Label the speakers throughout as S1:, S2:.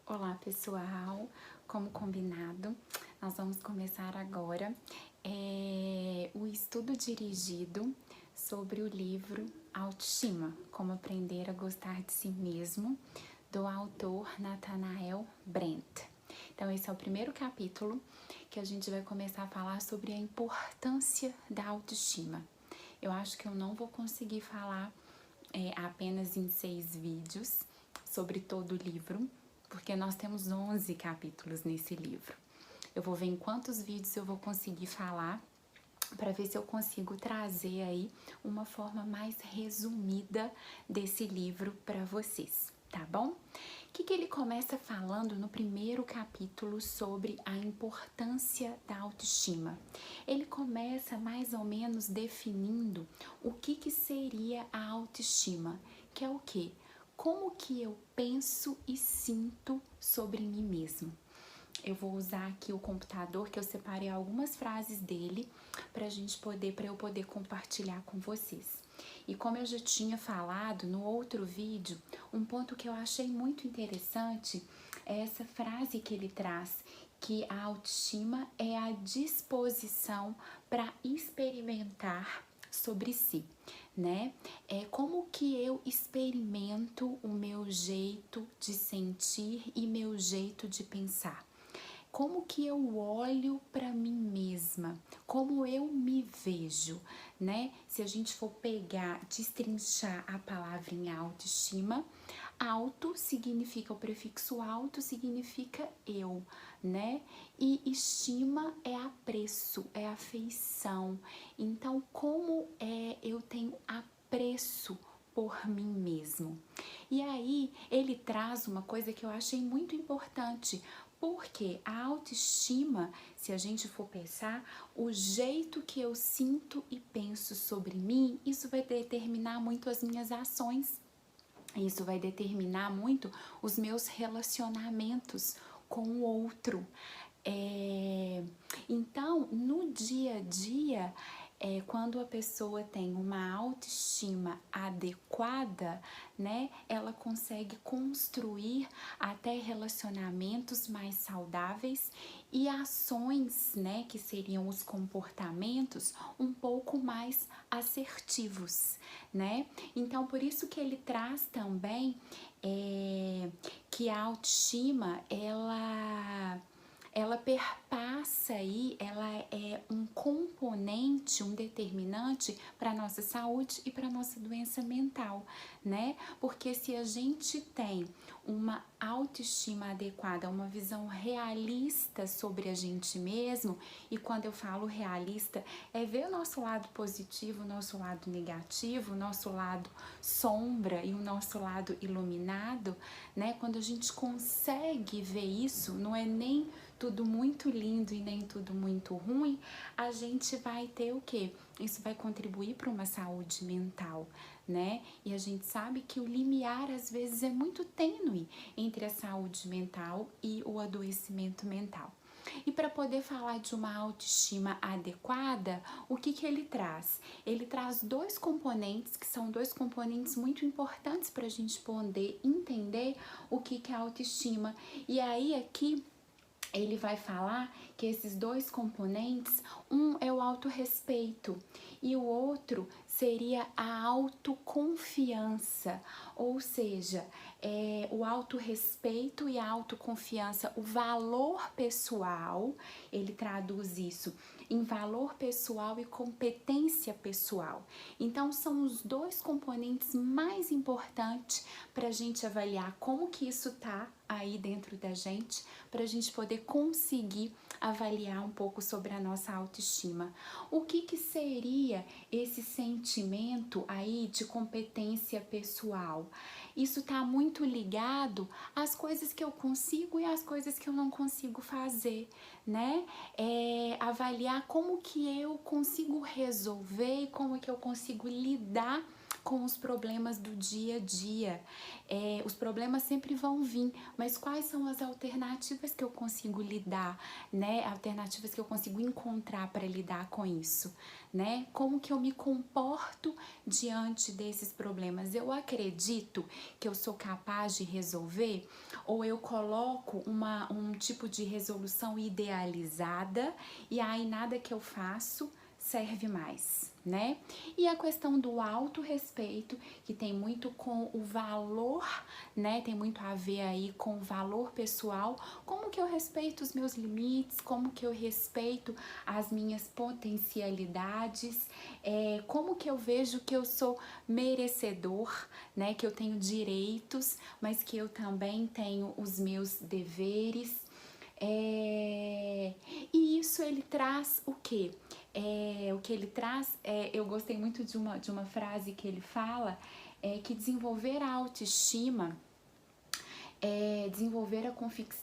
S1: Olá pessoal, como combinado, nós vamos começar agora o estudo dirigido sobre o livro Autoestima, Como Aprender a Gostar de Si Mesmo, do autor Nathanael Brent. Então esse é o primeiro capítulo que a gente vai começar a falar sobre a importância da autoestima. Eu acho que eu não vou conseguir falar apenas em 6 vídeos sobre todo o livro, porque nós temos 11 capítulos nesse livro. Eu vou ver em quantos vídeos eu vou conseguir falar para ver se eu consigo trazer aí uma forma mais resumida desse livro para vocês, tá bom? O que ele começa falando no primeiro capítulo sobre a importância da autoestima? Ele começa mais ou menos definindo o que seria a autoestima, que é o quê? Como que eu penso e sinto sobre mim mesmo. Eu vou usar aqui o computador que eu separei algumas frases dele para eu poder compartilhar com vocês. E como eu já tinha falado no outro vídeo, um ponto que eu achei muito interessante é essa frase que ele traz, que a autoestima é a disposição para experimentar sobre si, né? É como que eu experimento o meu jeito de sentir e meu jeito de pensar. Como que eu olho para mim mesma, como eu me vejo, né? Se a gente for pegar, destrinchar a palavra em autoestima, auto significa, o prefixo auto significa eu, né? E estima é apreço, é afeição. Então, como eu tenho apreço por mim mesmo? E aí, ele traz uma coisa que eu achei muito importante, porque a autoestima, se a gente for pensar, o jeito que eu sinto e penso sobre mim, isso vai determinar muito as minhas ações. Isso vai determinar muito os meus relacionamentos com o outro. Então, no dia a dia, quando a pessoa tem uma autoestima adequada, né, ela consegue construir até relacionamentos mais saudáveis e ações, né, que seriam os comportamentos um pouco mais assertivos, né? Então, por isso que ele traz também que a autoestima, ela perpassa aí, ela é um componente, um determinante para a nossa saúde e para a nossa doença mental, né? Porque se a gente tem uma autoestima adequada, uma visão realista sobre a gente mesmo, e quando eu falo realista, é ver o nosso lado positivo, o nosso lado negativo, o nosso lado sombra e o nosso lado iluminado, né? Quando a gente consegue ver isso, não é nem tudo muito lindo e nem tudo muito ruim, a gente vai ter o quê? Isso vai contribuir para uma saúde mental, né? E a gente sabe que o limiar às vezes é muito tênue entre a saúde mental e o adoecimento mental. E para poder falar de uma autoestima adequada, o que ele traz? Ele traz dois componentes, que são dois componentes muito importantes para a gente poder entender o que é autoestima. E aí aqui ele vai falar que esses dois componentes, um é o autorrespeito e o outro seria a autoconfiança, ou seja, o autorrespeito e a autoconfiança, o valor pessoal, ele traduz isso em valor pessoal e competência pessoal. Então, são os dois componentes mais importantes para a gente avaliar como que isso tá aí dentro da gente, para a gente poder conseguir avaliar um pouco sobre a nossa autoestima. O que seria esse sentimento aí de competência pessoal? Isso está muito ligado às coisas que eu consigo e às coisas que eu não consigo fazer, né? Avaliar como que eu consigo resolver e como que eu consigo lidar com os problemas do dia a dia. Os problemas sempre vão vir, mas quais são as alternativas que eu consigo lidar, né? Alternativas que eu consigo encontrar para lidar com isso, né? Como que eu me comporto diante desses problemas? Eu acredito que eu sou capaz de resolver, ou eu coloco um tipo de resolução idealizada e aí nada que eu faço serve mais, né? E a questão do autorrespeito, que tem muito com o valor, né? Tem muito a ver aí com o valor pessoal, como que eu respeito os meus limites, como que eu respeito as minhas potencialidades, como que eu vejo que eu sou merecedor, né? Que eu tenho direitos, mas que eu também tenho os meus deveres. E isso ele traz o quê? O que ele traz, eu gostei muito de uma frase que ele fala, que desenvolver a autoestima desenvolver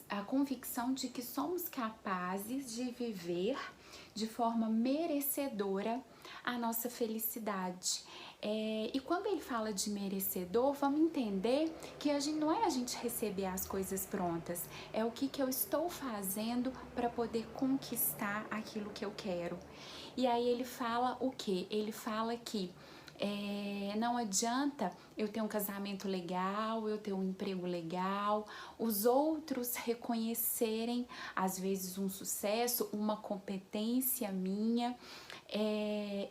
S1: a convicção de que somos capazes de viver de forma merecedora a nossa felicidade. E quando ele fala de merecedor, vamos entender que não é a gente receber as coisas prontas, é o que eu estou fazendo para poder conquistar aquilo que eu quero. E aí ele fala o quê? Ele fala que não adianta eu ter um casamento legal, eu ter um emprego legal, os outros reconhecerem, às vezes, um sucesso, uma competência minha,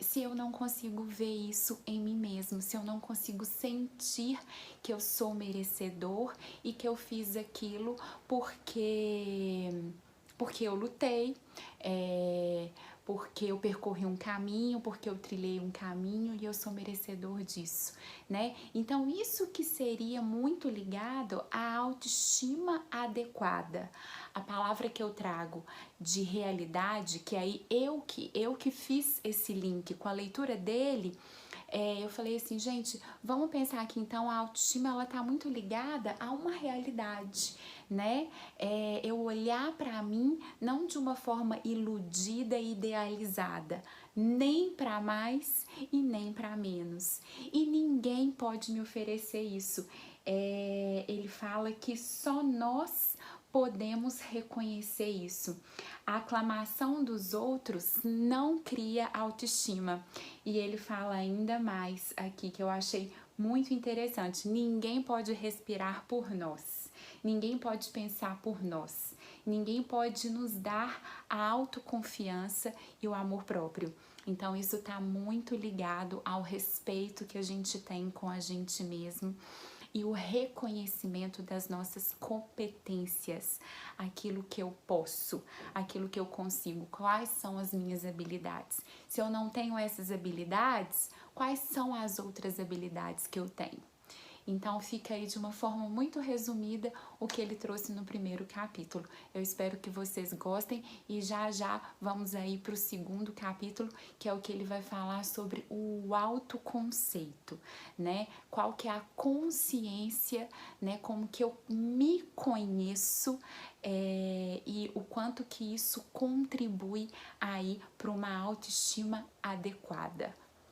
S1: se eu não consigo ver isso em mim mesmo, se eu não consigo sentir que eu sou merecedor e que eu fiz aquilo porque eu lutei, porque eu percorri um caminho, porque eu trilhei um caminho e eu sou merecedor disso, né? Então, isso que seria muito ligado à autoestima adequada. A palavra que eu trago de realidade, que aí eu que fiz esse link com a leitura dele, eu falei assim, gente, vamos pensar aqui então, a autoestima ela tá muito ligada a uma realidade, né? Eu olhar para mim não de uma forma iludida e idealizada, nem para mais e nem para menos. E ninguém pode me oferecer isso. Ele fala que só nós podemos reconhecer isso. A aclamação dos outros não cria autoestima. E ele fala ainda mais aqui que eu achei muito interessante. Ninguém pode respirar por nós. Ninguém pode pensar por nós. Ninguém pode nos dar a autoconfiança e o amor próprio. Então, isso está muito ligado ao respeito que a gente tem com a gente mesmo e o reconhecimento das nossas competências, aquilo que eu posso, aquilo que eu consigo, quais são as minhas habilidades. Se eu não tenho essas habilidades, quais são as outras habilidades que eu tenho? Então fica aí de uma forma muito resumida o que ele trouxe no primeiro capítulo. Eu espero que vocês gostem e já já vamos aí para o segundo capítulo, que é o que ele vai falar sobre o autoconceito, né? Qual que é a consciência, né? Como que eu me conheço e o quanto que isso contribui aí para uma autoestima adequada.